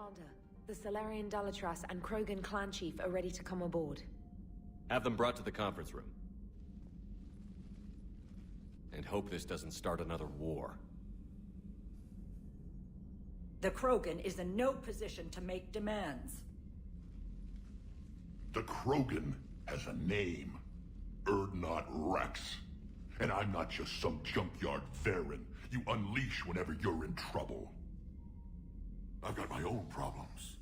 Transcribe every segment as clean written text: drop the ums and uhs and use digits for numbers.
Commander, the Salarian Dalatras and Krogan clan chief are ready to come aboard. Have them brought to the conference room. And hope this doesn't start another war. The Krogan is in no position to make demands. The Krogan has a name. Urdnot Rex. And I'm not just some junkyard Varen you unleash whenever you're in trouble. I've got my own problems.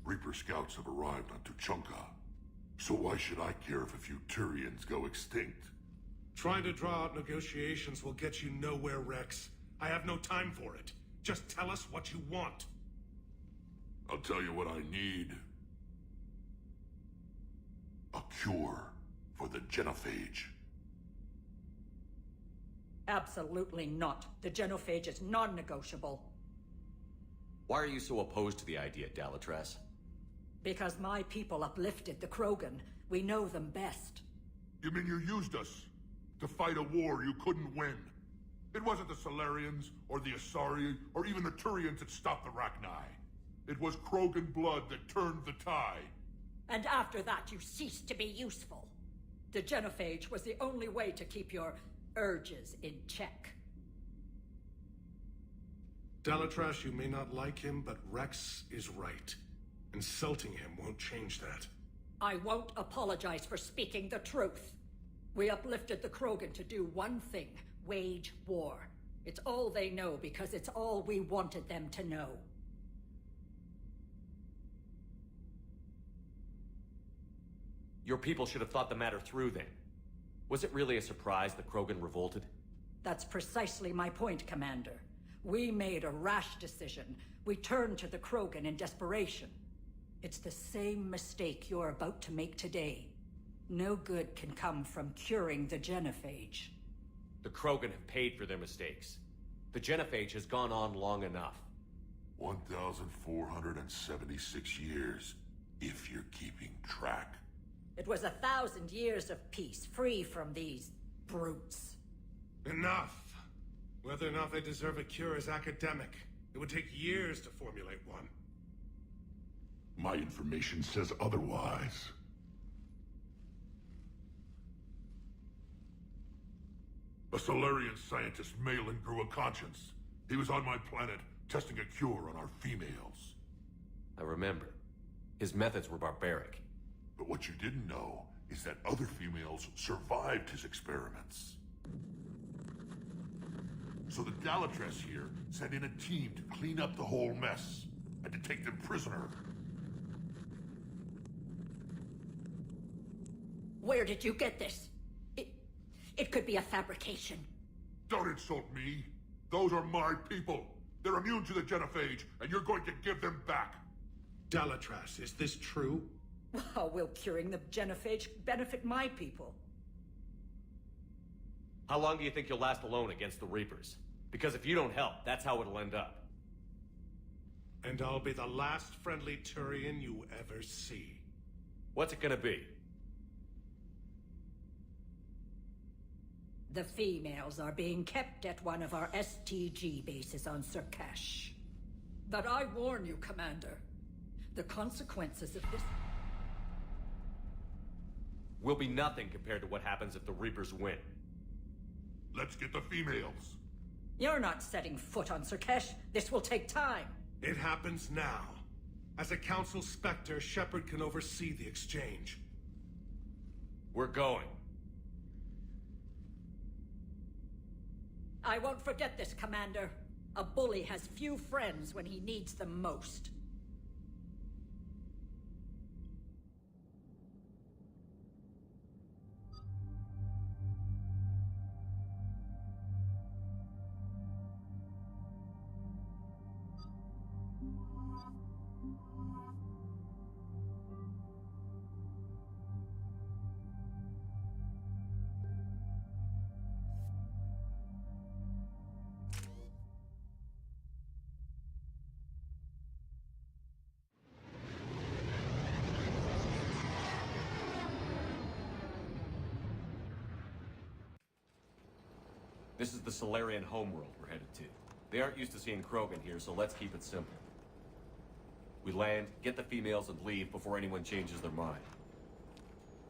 Reaper scouts have arrived on Tuchanka. So why should I care if a few Turians go extinct? Trying to draw out negotiations will get you nowhere, Rex. I have no time for it. Just tell us what you want. I'll tell you what I need. A cure for the genophage. Absolutely not. The genophage is non-negotiable. Why are you so opposed to the idea, Dalatras? Because my people uplifted the Krogan. We know them best. You mean you used us to fight a war you couldn't win? It wasn't the Salarians, or the Asari, or even the Turians that stopped the Rachni. It was Krogan blood that turned the tide. And after that, you ceased to be useful. The genophage was the only way to keep your urges in check. Dalatras, you may not like him, but Rex is right. Insulting him won't change that. I won't apologize for speaking the truth. We uplifted the Krogan to do one thing: wage war. It's all they know because it's all we wanted them to know. Your people should have thought the matter through then. Was it really a surprise the Krogan revolted? That's precisely my point, Commander. We made a rash decision. We turned to the Krogan in desperation. It's the same mistake you're about to make today. No good can come from curing the genophage. The Krogan have paid for their mistakes. The genophage has gone on long enough. 1,476 years, if you're keeping track. It was 1,000 years of peace, free from these brutes. Enough! Whether or not they deserve a cure is academic. It would take years to formulate one. My information says otherwise. A Solarian scientist, Malin, grew a conscience. He was on my planet, testing a cure on our females. I remember. His methods were barbaric. But what you didn't know is that other females survived his experiments. So the Dalatras here sent in a team to clean up the whole mess, and to take them prisoner. Where did you get this? It could be a fabrication. Don't insult me. Those are my people. They're immune to the genophage, and you're going to give them back. Dalatras, is this true? How will curing the genophage benefit my people? How long do you think you'll last alone against the Reapers? Because if you don't help, that's how it'll end up. And I'll be the last friendly Turian you ever see. What's it gonna be? The females are being kept at one of our STG bases on Sur'Kesh. But I warn you, Commander, the consequences of this Will be nothing compared to what happens if the Reapers win. Let's get the females. You're not setting foot on Sur'Kesh. This will take time. It happens now. As a Council Spectre, Shepard can oversee the exchange. We're going. I won't forget this, Commander. A bully has few friends when he needs them most. This is the Solarian homeworld we're headed to. They aren't used to seeing Krogan here, so let's keep it simple. We land, get the females, and leave before anyone changes their mind.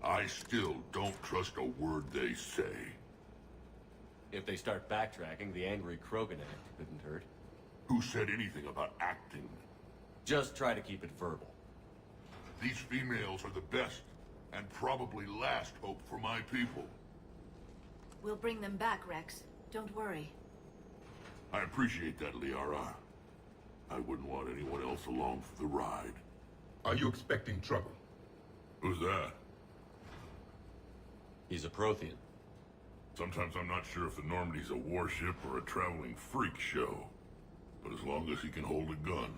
I still don't trust a word they say. If they start backtracking, the angry Krogan act couldn't hurt. Who said anything about acting? Just try to keep it verbal. These females are the best, and probably last hope for my people. We'll bring them back, Rex. Don't worry. I appreciate that, Liara. I wouldn't want anyone else along for the ride. Are you expecting trouble? Who's that? He's a Prothean. Sometimes I'm not sure if the Normandy's a warship or a traveling freak show. But as long as he can hold a gun.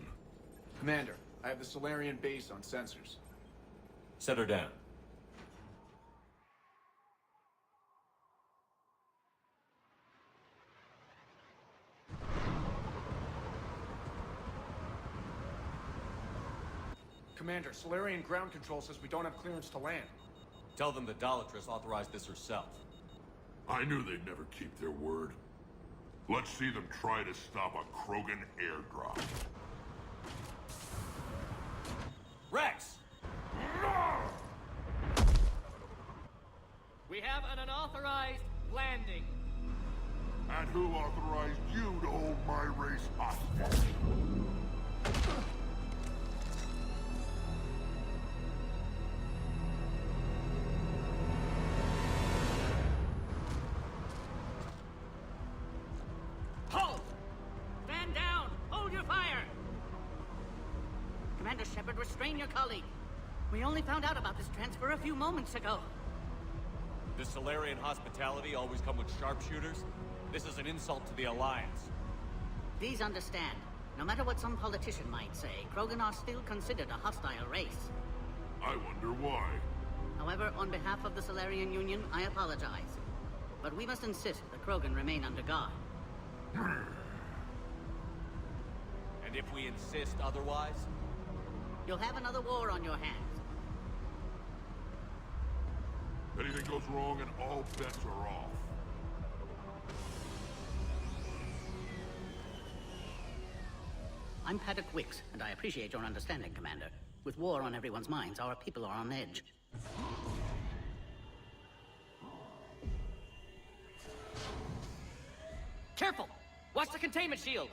Commander, I have the Solarian base on sensors. Set her down. Commander, Solarian ground control says we don't have clearance to land. Tell them the Dalatrass authorized this herself. I knew they'd never keep their word. Let's see them try to stop a Krogan airdrop. Rex! We have an unauthorized landing. And who authorized you to hold my race hostage? Halt! Stand down! Hold your fire! Commander Shepard, restrain your colleague. We only found out about this transfer a few moments ago. Does Solarian hospitality always come with sharpshooters? This is an insult to the Alliance. Please understand, no matter what some politician might say, Krogan are still considered a hostile race. I wonder why. However, on behalf of the Solarian Union, I apologize. But we must insist the Krogan remain under guard. And if we insist otherwise? You'll have another war on your hands. Anything goes wrong and all bets are off. I'm Paddock Wicks, and I appreciate your understanding, Commander. With war on everyone's minds, our people are on edge. Careful! Watch the containment shield!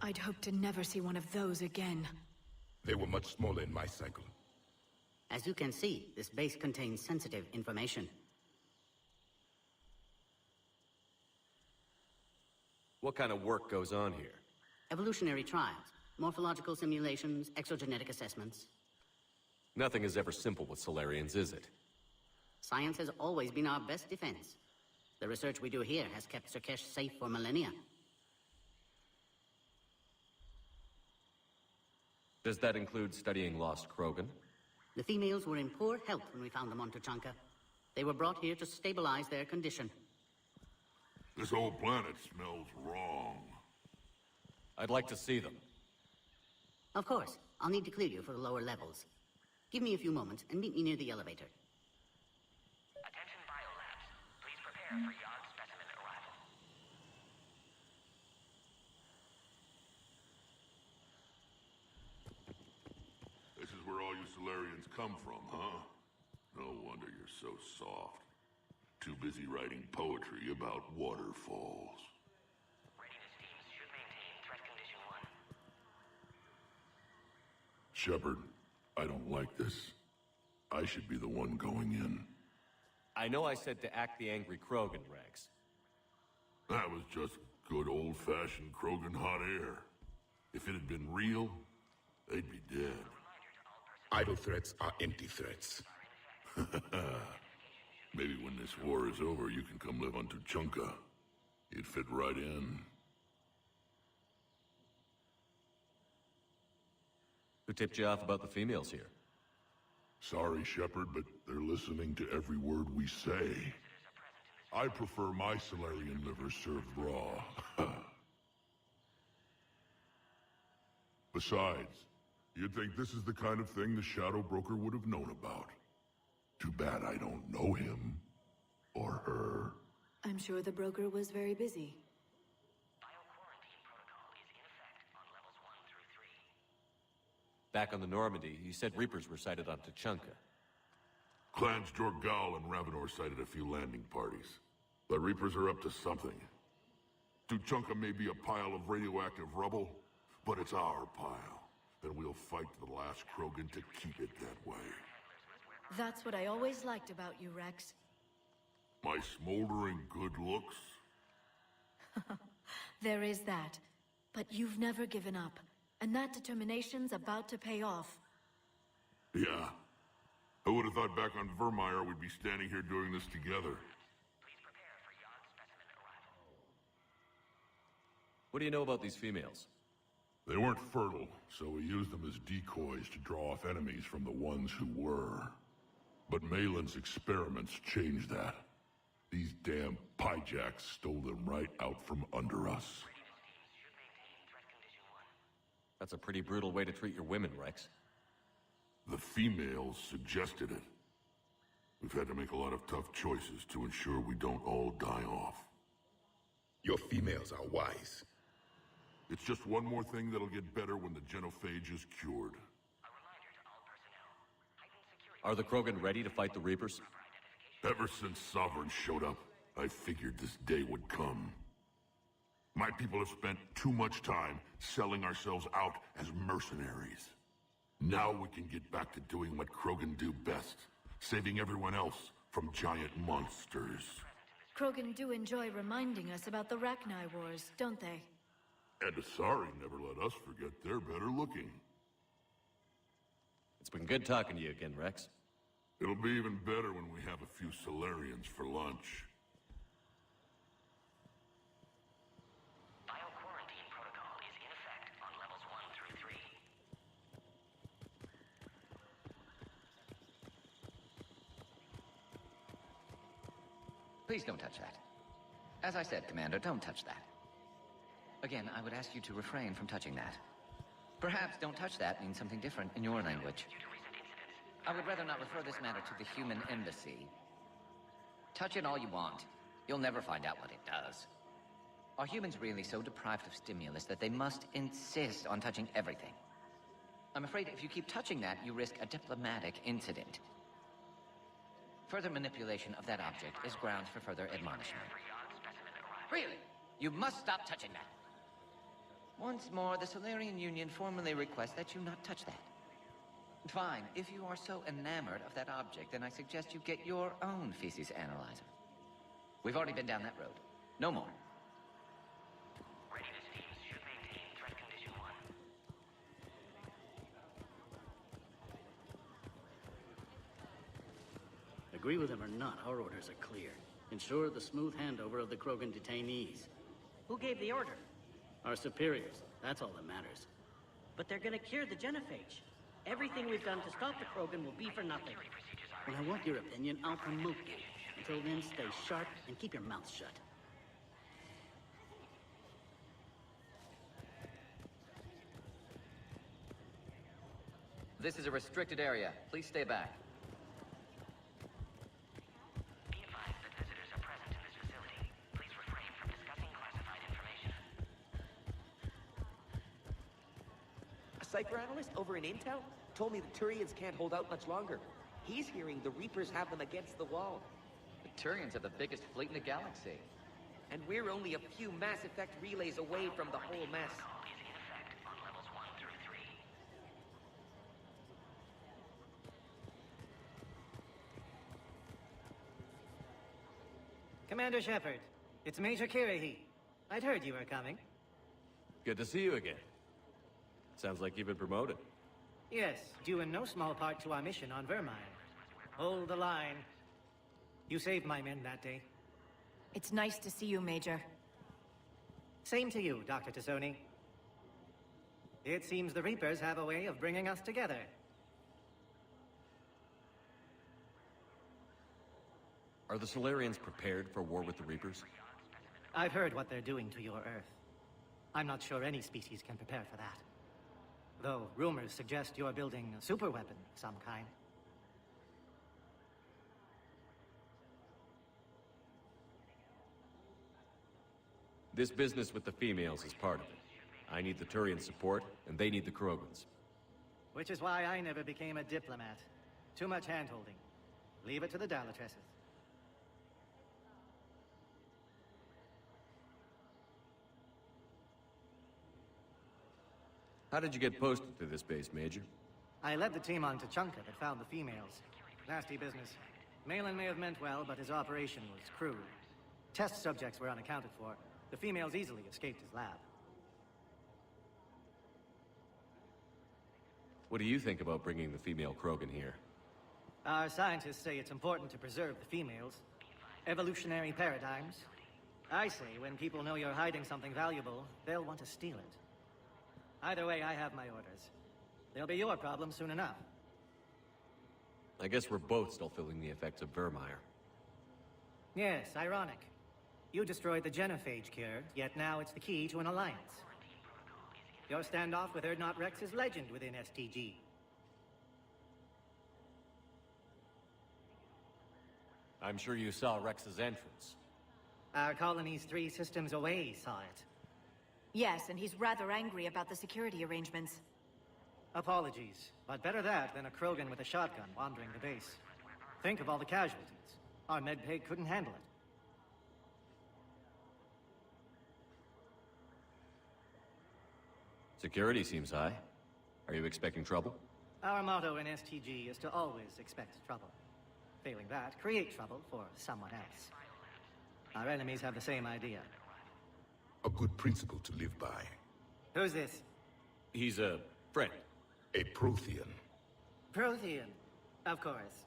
I'd hope to never see one of those again. They were much smaller in my cycle. As you can see, this base contains sensitive information. What kind of work goes on here? Evolutionary trials, morphological simulations, exogenetic assessments. Nothing is ever simple with Solarians, is it? Science has always been our best defense. The research we do here has kept Sur'Kesh safe for millennia. Does that include studying lost Krogan? The females were in poor health when we found them on Tuchanka. They were brought here to stabilize their condition. This whole planet smells wrong. I'd like to see them. Of course, I'll need to clear you for the lower levels. Give me a few moments and meet me near the elevator. Attention biolabs. Please prepare for yard specimen arrival. This is where all you Solarians come from, huh? No wonder you're so soft. Too busy writing poetry about waterfalls. Readiness teams should maintain threat condition 1. Shepard, I don't like this. I should be the one going in. I know I said to act the angry Krogan, Rex. That was just good old-fashioned Krogan hot air. If it had been real, they'd be dead. Idle threats are empty threats. Maybe when this war is over, you can come live on Tuchanka. You'd fit right in. Who tipped you off about the females here? Sorry, Shepard, but they're listening to every word we say. I prefer my Solarian liver served raw. Besides, you'd think this is the kind of thing the Shadow Broker would have known about. Too bad I don't know him. Or her. I'm sure the broker was very busy. Bioquarantine protocol is in effect on levels 1 through 3. Back on the Normandy, you said Reapers were sighted on Tuchanka. Clans Jorgal and Ravenor sighted a few landing parties. The Reapers are up to something. Tuchanka may be a pile of radioactive rubble, but it's our pile. And we'll fight to the last Krogan to keep it that way. That's what I always liked about you, Rex. My smoldering good looks? There is that. But you've never given up. And that determination's about to pay off. Yeah. I would have thought back on Vermeer we'd be standing here doing this together. Please prepare for Yard specimen arrival. What do you know about these females? They weren't fertile, so we used them as decoys to draw off enemies from the ones who were. But Malin's experiments changed that. These damn Pyjaks stole them right out from under us. That's a pretty brutal way to treat your women, Rex. The females suggested it. We've had to make a lot of tough choices to ensure we don't all die off. Your females are wise. It's just one more thing that'll get better when the genophage is cured. A reminder to all personnel. Heightened security. Are the Krogan ready to fight the Reapers? Ever since Sovereign showed up, I figured this day would come. My people have spent too much time selling ourselves out as mercenaries. Now we can get back to doing what Krogan do best, saving everyone else from giant monsters. Krogan do enjoy reminding us about the Rachni Wars, don't they? And Asari never let us forget they're better looking. It's been good talking to you again, Rex. It'll be even better when we have a few Solarians for lunch. Bio-quarantine protocol is in effect on levels 1 through 3. Please don't touch that. As I said, Commander, don't touch that. Again, I would ask you to refrain from touching that. Perhaps "don't touch that" means something different in your language. I would rather not refer this matter to the human embassy. Touch it all you want. You'll never find out what it does. Are humans really so deprived of stimulus that they must insist on touching everything? I'm afraid if you keep touching that, you risk a diplomatic incident. Further manipulation of that object is grounds for further admonishment. Really? You must stop touching that. Once more, the Solarian Union formally requests that you not touch that. Fine, if you are so enamored of that object, then I suggest you get your own feces analyzer. We've already been down that road. No more. Readiness teams should maintain threat condition 1. Agree with him or not, our orders are clear. Ensure the smooth handover of the Krogan detainees. Who gave the order? Our superiors. That's all that matters. But they're gonna cure the genophage. Everything we've done to stop the Krogan will be for nothing. When I want your opinion, I'll promote you. Until then, stay sharp and keep your mouth shut. This is a restricted area. Please stay back. Be advised that visitors are present in this facility. Please refrain from discussing classified information. A cipher analyst over in Intel told me the Turians can't hold out much longer. He's hearing the Reapers have them against the wall. The Turians have the biggest fleet in the galaxy. And we're only a few Mass Effect relays away from the whole mess. Is in effect on levels 1 through 3. Commander Shepard, it's Major Kirahi. I'd heard you were coming. Good to see you again. Sounds like you've been promoted. Yes, due in no small part to our mission on Vermine. Hold the line. You saved my men that day. It's nice to see you, Major. Same to you, Dr. Tassoni. It seems the Reapers have a way of bringing us together. Are the Solarians prepared for war with the Reapers? I've heard what they're doing to your Earth. I'm not sure any species can prepare for that. Though rumors suggest you're building a superweapon of some kind. This business with the females is part of it. I need the Turian support, and they need the Krogans. Which is why I never became a diplomat. Too much hand-holding. Leave it to the Dalatresses. How did you get posted to this base, Major? I led the team on Tachanka that found the females. Nasty business. Malin may have meant well, but his operation was crude. Test subjects were unaccounted for. The females easily escaped his lab. What do you think about bringing the female Krogan here? Our scientists say it's important to preserve the females. Evolutionary paradigms. I say when people know you're hiding something valuable, they'll want to steal it. Either way, I have my orders. They'll be your problem soon enough. I guess we're both still feeling the effects of Vermeer. Yes, ironic. You destroyed the genophage cure, yet now it's the key to an alliance. Your standoff with Urdnot Rex is legend within STG. I'm sure you saw Rex's entrance. Our colony's 3 systems away saw it. Yes, and he's rather angry about the security arrangements. Apologies, but better that than a Krogan with a shotgun wandering the base. Think of all the casualties. Our medpay couldn't handle it. Security seems high. Are you expecting trouble? Our motto in STG is to always expect trouble. Failing that, create trouble for someone else. Our enemies have the same idea. A good principle to live by. Who's this? He's a friend. A Prothean. Prothean. Of course.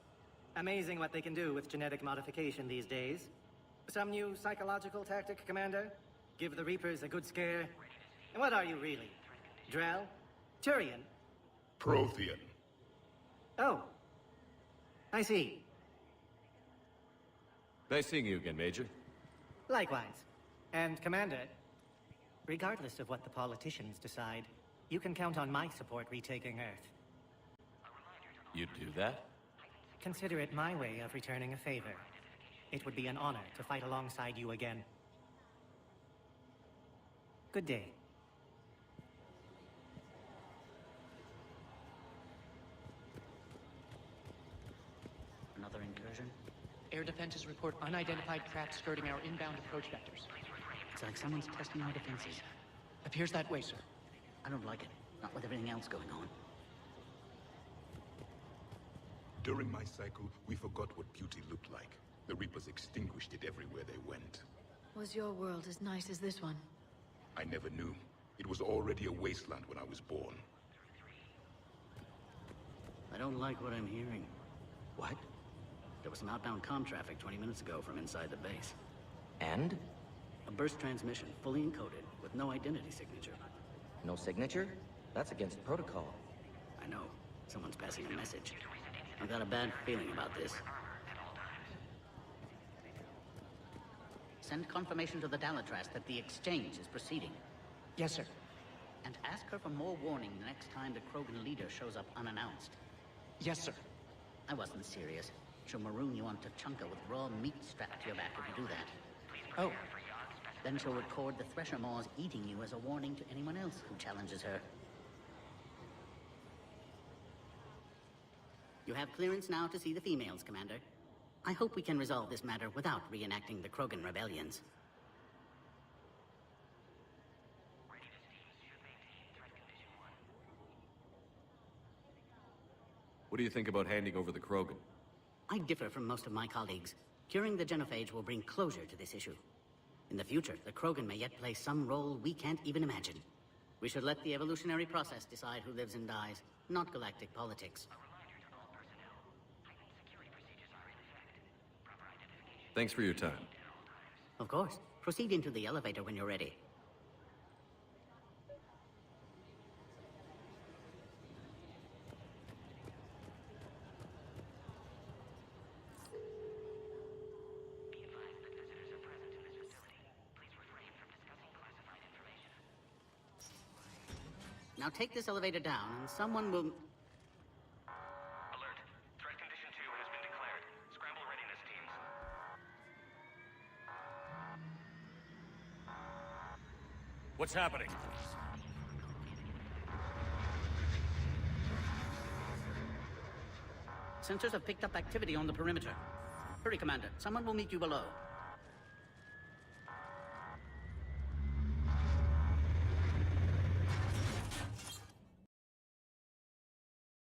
Amazing what they can do with genetic modification these days. Some new psychological tactic, Commander? Give the Reapers a good scare? And what are you really? Drell? Turian? Prothean. Oh. I see. Nice seeing you again, Major. Likewise. And Commander, regardless of what the politicians decide, you can count on my support retaking Earth. You'd do that? Consider it my way of returning a favor. It would be an honor to fight alongside you again. Good day. Another incursion? Air defenses report unidentified craft skirting our inbound approach vectors. It's like someone's testing our defenses. Appears that way, sir. I don't like it. Not with everything else going on. During my cycle, we forgot what beauty looked like. The Reapers extinguished it everywhere they went. Was your world as nice as this one? I never knew. It was already a wasteland when I was born. I don't like what I'm hearing. What? There was some outbound comm traffic 20 minutes ago from inside the base. And? A burst transmission, fully encoded, with no identity signature. No signature? That's against protocol. I know. Someone's passing a message. I've got a bad feeling about this. Send confirmation to the Dalatras that the exchange is proceeding. Yes, sir. And ask her for more warning the next time the Krogan leader shows up unannounced. Yes, sir. I wasn't serious. She'll maroon you on Tachanka with raw meat strapped to your back if you do that. Oh. Then she'll record the Thresher Maws eating you as a warning to anyone else who challenges her. You have clearance now to see the females, Commander. I hope we can resolve this matter without reenacting the Krogan rebellions. What do you think about handing over the Krogan? I differ from most of my colleagues. Curing the genophage will bring closure to this issue. In the future, the Krogan may yet play some role we can't even imagine. We should let the evolutionary process decide who lives and dies, not galactic politics. Thanks for your time. Of course. Proceed into the elevator when you're ready. Now take this elevator down, and someone will... Alert. Threat condition 2 has been declared. Scramble readiness teams. What's happening? Sensors have picked up activity on the perimeter. Hurry, Commander. Someone will meet you below.